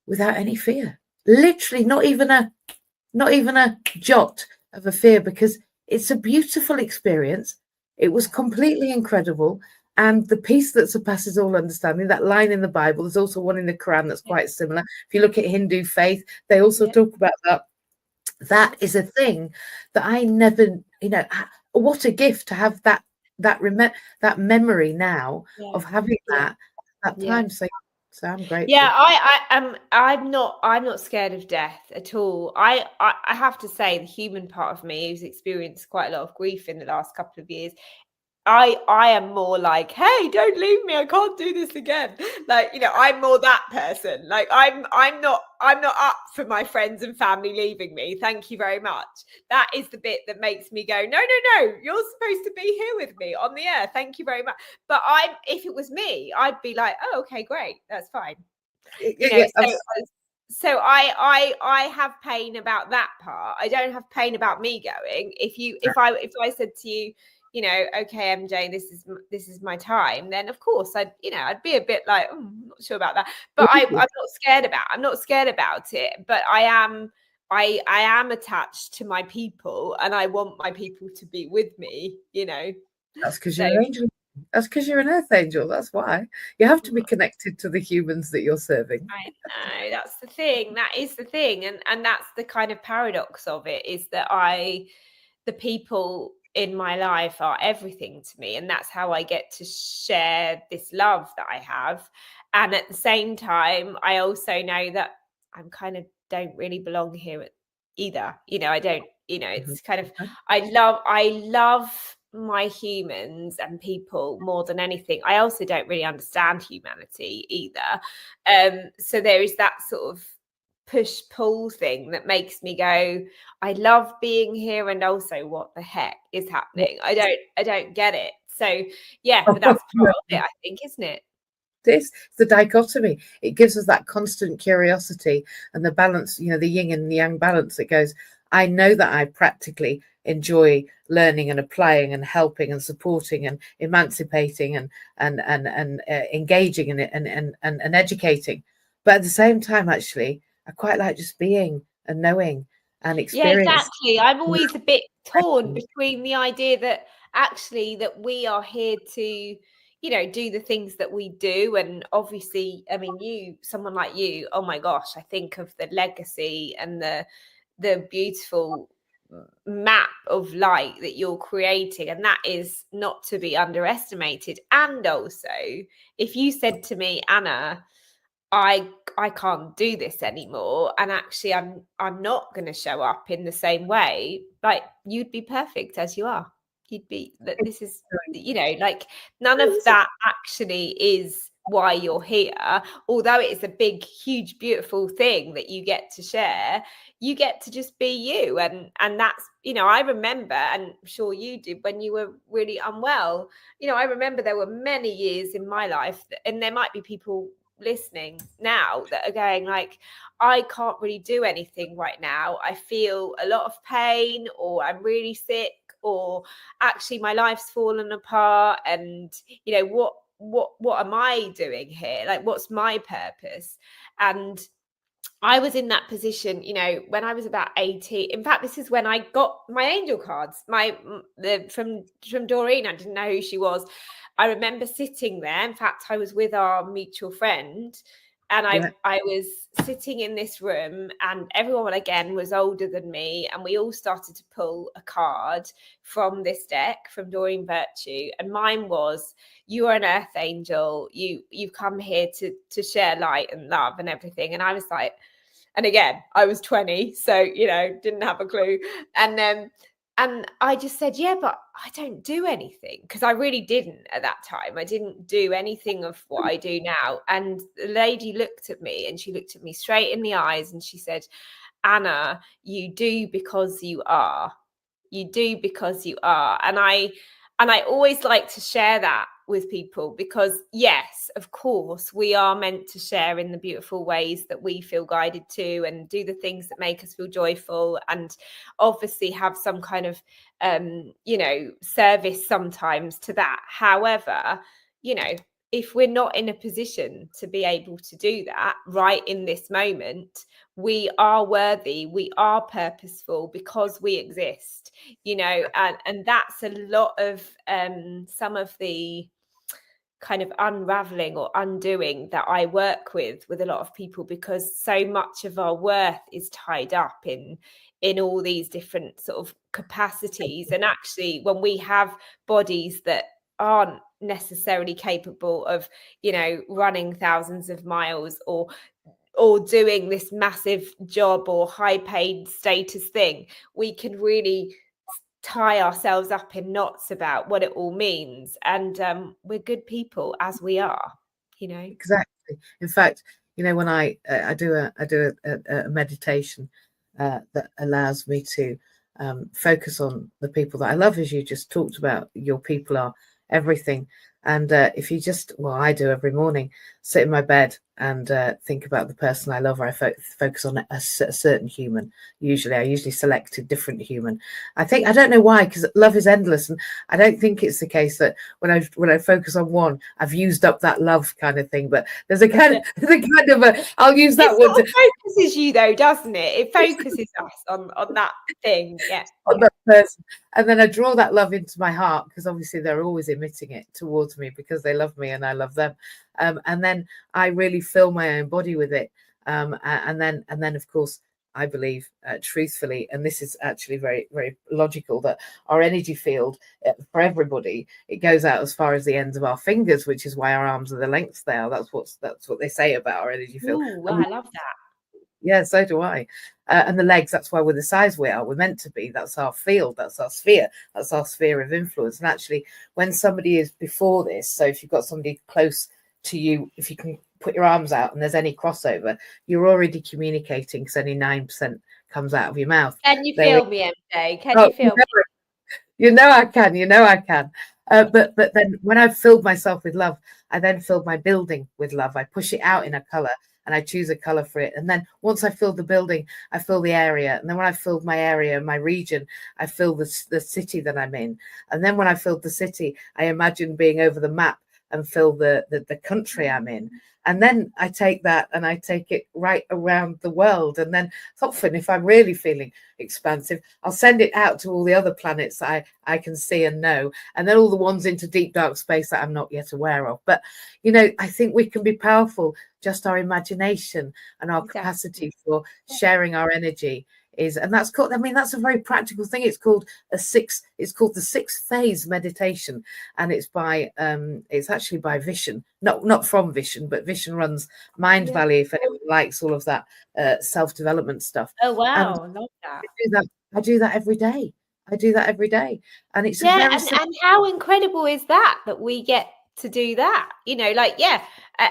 S1: without any fear. Literally not even a jot of a fear, because it's a beautiful experience. It was completely incredible. And the peace that surpasses all understanding, that line in the Bible, there's also one in the Quran that's quite similar. If you look at Hindu faith, they also talk about that. That is a thing that I never, you know, what a gift to have that memory now of having that time. So I'm grateful.
S2: Yeah, I'm not scared of death at all. I have to say, the human part of me, who's experienced quite a lot of grief in the last couple of years, I am more like, hey, don't leave me, I can't do this again. Like, you know, I'm more that person. Like I'm not up for my friends and family leaving me. Thank you very much. That is the bit that makes me go, no, you're supposed to be here with me on the earth. Thank you very much. But if it was me, I'd be like, oh, okay, great, that's fine. You know, so I have pain about that part. I don't have pain about me going. If I said to you, you know, okay, MJ, this is my time, then of course I'd be a bit like, I'm not sure about that. But I'm not scared about it. But I am attached to my people, and I want my people to be with me, you know.
S1: That's because you're an angel. That's because you're an earth angel. That's why you have to be connected to the humans that you're serving.
S2: I know, that's the thing. That is the thing. And that's the kind of paradox of it, is that the people in my life are everything to me. And that's how I get to share this love that I have. And at the same time, I also know that I'm kind of don't really belong here either. You know, I don't, you know, it's kind of, I love my humans and people more than anything. I also don't really understand humanity either. So there is that sort of push pull thing that makes me go, I love being here, and also what the heck is happening? I don't get it. So yeah, but that's part of it, I think, isn't it?
S1: This, the dichotomy, it gives us that constant curiosity and the balance, you know, the yin and yang balance that goes, I know that I practically enjoy learning and applying and helping and supporting and emancipating and engaging and educating, but at the same time, actually, I quite like just being and knowing and experiencing.
S2: Yeah, exactly. I'm always a bit torn between the idea that actually that we are here to, you know, do the things that we do. And obviously, I mean, someone like you, oh my gosh, I think of the legacy and the beautiful map of light that you're creating, and that is not to be underestimated. And also, if you said to me, Anna, I can't do this anymore, and actually I'm not going to show up in the same way, like, you'd be perfect as you are. You'd be that this is, you know, like, none of that actually is why you're here. Although it is a big, huge, beautiful thing that you get to share, you get to just be you. And that's, you know, I remember, and I'm sure you did, when you were really unwell. You know, I remember there were many years in my life, and there might be people listening now that are going like, I can't really do anything right now. I feel a lot of pain, or I'm really sick, or actually my life's fallen apart, and you know, what am I doing here? Like, what's my purpose? And I was in that position, you know, when I was about 18. In fact, this is when I got my angel cards, from Doreen. I didn't know who she was. I remember sitting there. In fact, I was with our mutual friend, and I was sitting in this room, and everyone again was older than me, and we all started to pull a card from this deck from Doreen Virtue, and mine was, you are an earth angel. You've come here to share light and love and everything. And I was like, and again, I was 20, so, you know, didn't have a clue. And I just said, yeah, but I don't do anything, because I really didn't at that time. I didn't do anything of what I do now. And the lady looked at me, and she looked at me straight in the eyes, and she said, Anna, you do because you are. You do because you are. And I always like to share that with people, because yes, of course, we are meant to share in the beautiful ways that we feel guided to, and do the things that make us feel joyful, and obviously have some kind of service sometimes to that. However, if we're not in a position to be able to do that right in this moment, we are worthy, we are purposeful because we exist, and that's a lot of some of the kind of unraveling or undoing that I work with a lot of people, because so much of our worth is tied up in all these different sort of capacities. And actually, when we have bodies that aren't necessarily capable of running thousands of miles or doing this massive job or high paid status thing, we can really tie ourselves up in knots about what it all means. And we're good people as we are,
S1: Exactly. In fact, when I do a meditation that allows me to focus on the people that I love, as you just talked about. Your people are everything. And if you I do every morning, sit in my bed and think about the person I love, or I focus on a certain human. I usually select a different human. I don't know why, because love is endless, and I don't think it's the case that when I focus on one, I've used up that love kind of thing. But there's a kind of a I'll use that
S2: it
S1: one.
S2: Sort of focuses you though, doesn't it? It focuses us on that thing, yeah.
S1: On that person, and then I draw that love into my heart, because obviously they're always emitting it towards me because they love me and I love them. And then I really fill my own body with it. And then of course I believe truthfully, and this is actually very, very logical, that our energy field for everybody, it goes out as far as the ends of our fingers, which is why our arms are the lengths they are. That's what they say about our energy field.
S2: Ooh, I love that.
S1: Yeah, so do I. And the legs, that's why we're the size we are. We're meant to be. That's our field. That's our sphere. That's our sphere of influence. And actually, when somebody is before this, so if you've got somebody close to you, if you can put your arms out and there's any crossover, you're already communicating, because only 9% comes out of your mouth.
S2: Can you feel me, MJ? Can you feel me?
S1: I can. But then when I've filled myself with love, I then filled my building with love. I push it out in a color, and I choose a color for it. And then once I filled the building, I fill the area. And then when I filled my area, my region, I fill the city that I'm in. And then when I filled the city, I imagine being over the map and fill the country I'm in. And then I take that and I take it right around the world. And then often, if I'm really feeling expansive, I'll send it out to all the other planets that I can see and know, and then all the ones into deep dark space that I'm not yet aware of. But I think we can be powerful, just our imagination and our capacity for sharing our energy is, and that's called, that's a very practical thing. It's called the 6th phase meditation, and it's actually by Vision, not from Vision, but Vision runs Mind Valley, if anyone likes all of that self-development stuff.
S2: Oh wow,
S1: And
S2: love that.
S1: I do that every day. And it's
S2: and how incredible is that we get to do that,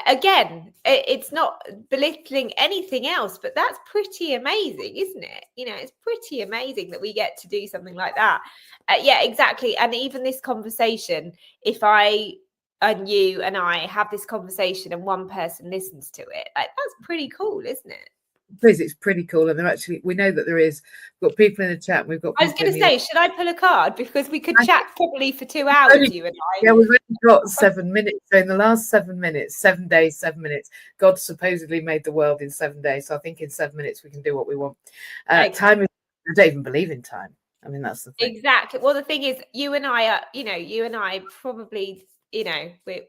S2: again, it's not belittling anything else, but that's pretty amazing, isn't it? It's pretty amazing that we get to do something like that. Yeah, exactly. And even this conversation, if I and you and I have this conversation and one person listens to it, that's pretty cool, isn't it?
S1: It's pretty cool. And we know that we've got people in the chat. We've got.
S2: I was going to say, should I pull a card, because we could chat probably for 2 hours, you and I.
S1: Yeah, we've only got 7 minutes. So in the last 7 minutes, 7 days, 7 minutes, God supposedly made the world in 7 days. So I think in 7 minutes we can do what we want. Time is, I don't even believe in time. That's the thing.
S2: Exactly. Well, the thing is, you and I probably,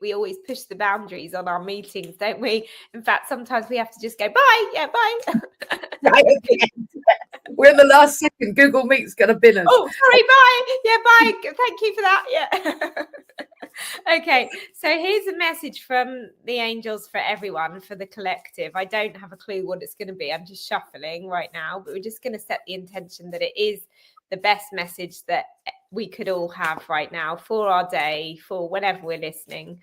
S2: we always push the boundaries on our meetings, don't we? In fact, sometimes we have to just go, bye. Yeah, bye.
S1: We're in the last second. Google Meet's going to bin us.
S2: Oh, sorry, bye. Yeah, bye. Thank you for that. Yeah. Okay. So here's a message from the angels for everyone, for the collective. I don't have a clue what it's going to be. I'm just shuffling right now, but we're just going to set the intention that it is the best message that we could all have right now for our day, for whenever we're listening.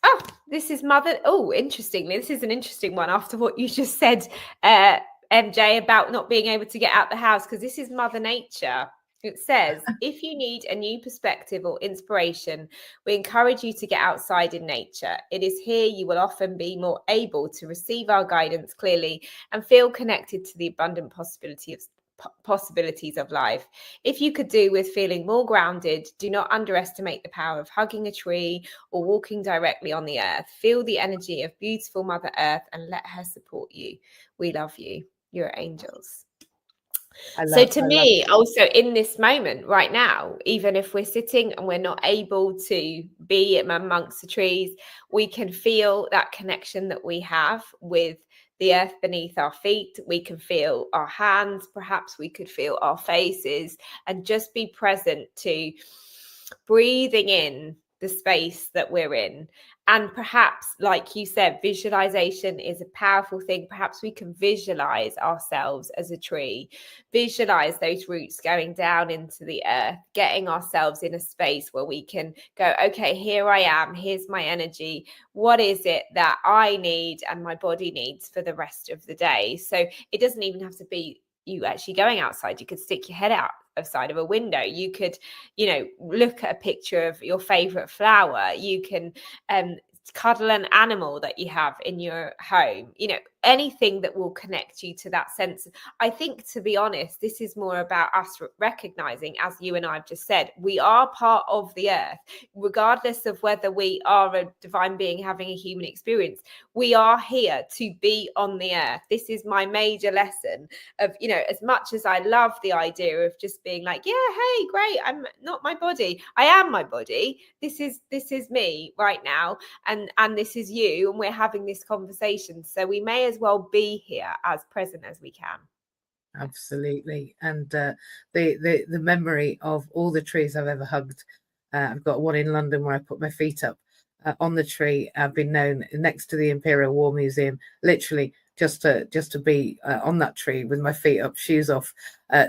S2: Oh, this is Mother. Oh, interestingly, this is an interesting one after what you just said, MJ, about not being able to get out the house, because this is Mother Nature. It says, if you need a new perspective or inspiration, we encourage you to get outside in nature. It is here you will often be more able to receive our guidance clearly and feel connected to the abundant possibilities of life. If you could do with feeling more grounded, do not underestimate the power of hugging a tree or walking directly on the earth. Feel the energy of beautiful Mother Earth and let her support you. We love you. You're angels. So to me, also in this moment right now, even if we're sitting and we're not able to be amongst the trees, we can feel that connection that we have with the earth beneath our feet. We can feel our hands, perhaps we could feel our faces, and just be present to breathing in the space that we're in. And perhaps, like you said, visualization is a powerful thing. Perhaps we can visualize ourselves as a tree, visualize those roots going down into the earth, getting ourselves in a space where we can go, okay, here I am, here's my energy. What is it that I need and my body needs for the rest of the day? So it doesn't even have to be you actually going outside. You could stick your head outside of a window. You could, look at a picture of your favorite flower. You can cuddle an animal that you have in your home, anything that will connect you to that sense. I think, to be honest, this is more about us recognizing, as you and I have just said, we are part of the earth, regardless of whether we are a divine being having a human experience. We are here to be on the earth. This is my major lesson of, as much as I love the idea of just being like, yeah, hey, great, I'm not my body, I am my body. This is me right now, and this is you, and we're having this conversation, so we may as well be here as present as we can.
S1: Absolutely. And the memory of all the trees I've ever hugged, I've got one in London where I put my feet up on the tree. I've been known next to the Imperial War Museum, literally just to be on that tree with my feet up, shoes off,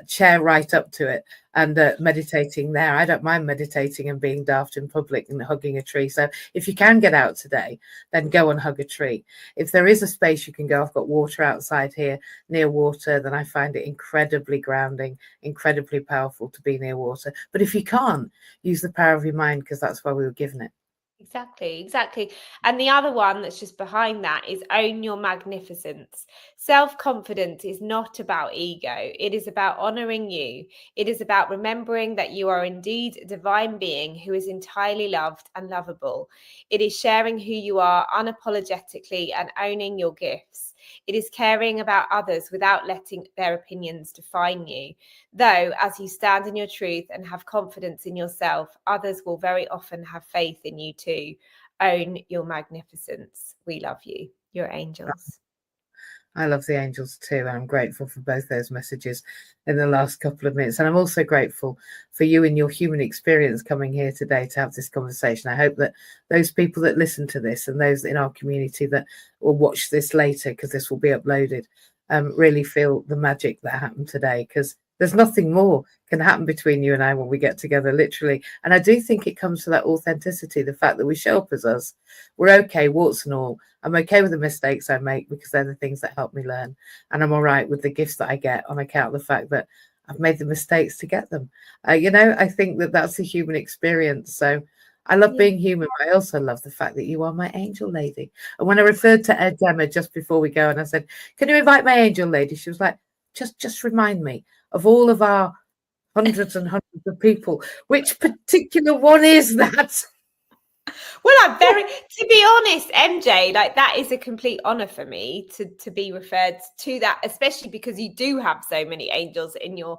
S1: chair right up to it, and meditating there. I don't mind meditating and being daft in public and hugging a tree. So if you can get out today, then go and hug a tree. If there is a space you can go, I've got water outside here, near water, then I find it incredibly grounding, incredibly powerful to be near water. But if you can't, use the power of your mind, because that's why we were given it.
S2: Exactly. And the other one that's just behind that is own your magnificence. Self-confidence is not about ego. It is about honoring you. It is about remembering that you are indeed a divine being who is entirely loved and lovable. It is sharing who you are unapologetically and owning your gifts. It is caring about others without letting their opinions define you. Though, as you stand in your truth and have confidence in yourself, others will very often have faith in you too. Own your magnificence. We love you. You're angels.
S1: I love the angels too, and I'm grateful for both those messages in the last couple of minutes. And I'm also grateful for you and your human experience coming here today to have this conversation. I hope that those people that listen to this and those in our community that will watch this later, because this will be uploaded, really feel the magic that happened today, because there's nothing more can happen between you and I when we get together, literally. And I do think it comes to that authenticity, the fact that we show up as us. We're okay, warts and all. I'm okay with the mistakes I make, because they're the things that help me learn. And I'm all right with the gifts that I get on account of the fact that I've made the mistakes to get them. I think that that's the human experience. So I love being human, but I also love the fact that you are my angel lady. And when I referred to Gemma just before we go, and I said, can you invite my angel lady? She was like, just remind me of all of our hundreds and hundreds of people, which particular one is that?
S2: Well, to be honest, MJ, like, that is a complete honor for me to be referred to that, especially because you do have so many angels in your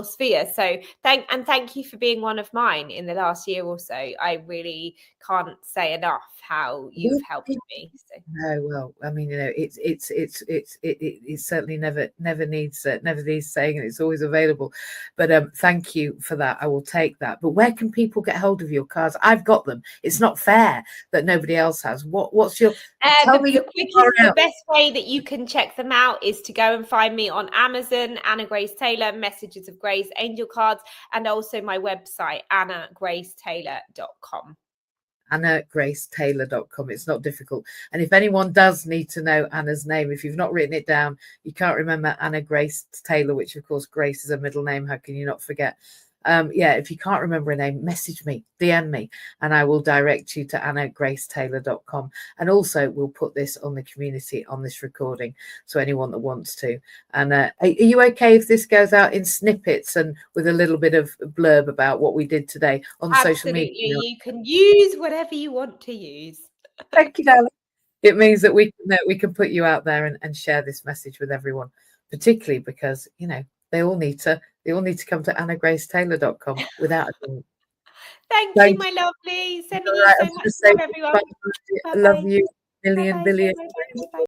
S2: sphere. So thank you for being one of mine in the last year or so. I really can't say enough how you've helped me. So.
S1: No, well, I mean, it certainly never needs saying, and it's always available. But thank you for that. I will take that. But where can people get hold of your cards? I've got them. It's not fair that nobody else has. What's your
S2: the best way that you can check them out is to go and find me on Amazon, Anna Grace Taylor, Messages of Grace, Angel Cards, and also my website, annagracetaylor.com.
S1: AnnaGraceTaylor.com. It's not difficult. And if anyone does need to know Anna's name, if you've not written it down, you can't remember Anna Grace Taylor, which of course Grace is a middle name. How can you not forget? If you can't remember a name, message me, DM me, and I will direct you to AnnaGraceTaylor.com. And also we'll put this on the community on this recording, so anyone that wants to. And are you okay if this goes out in snippets and with a little bit of blurb about what we did today on social media?
S2: Absolutely, you can use whatever you want to use.
S1: Thank you, darling. It means that we can put you out there and share this message with everyone, particularly because they all need to come to AnnaGraceTaylor.com without a doubt.
S2: Thank you, my lovely. Sending you so much love, everyone.
S1: I love you, million, billion.
S2: Bye.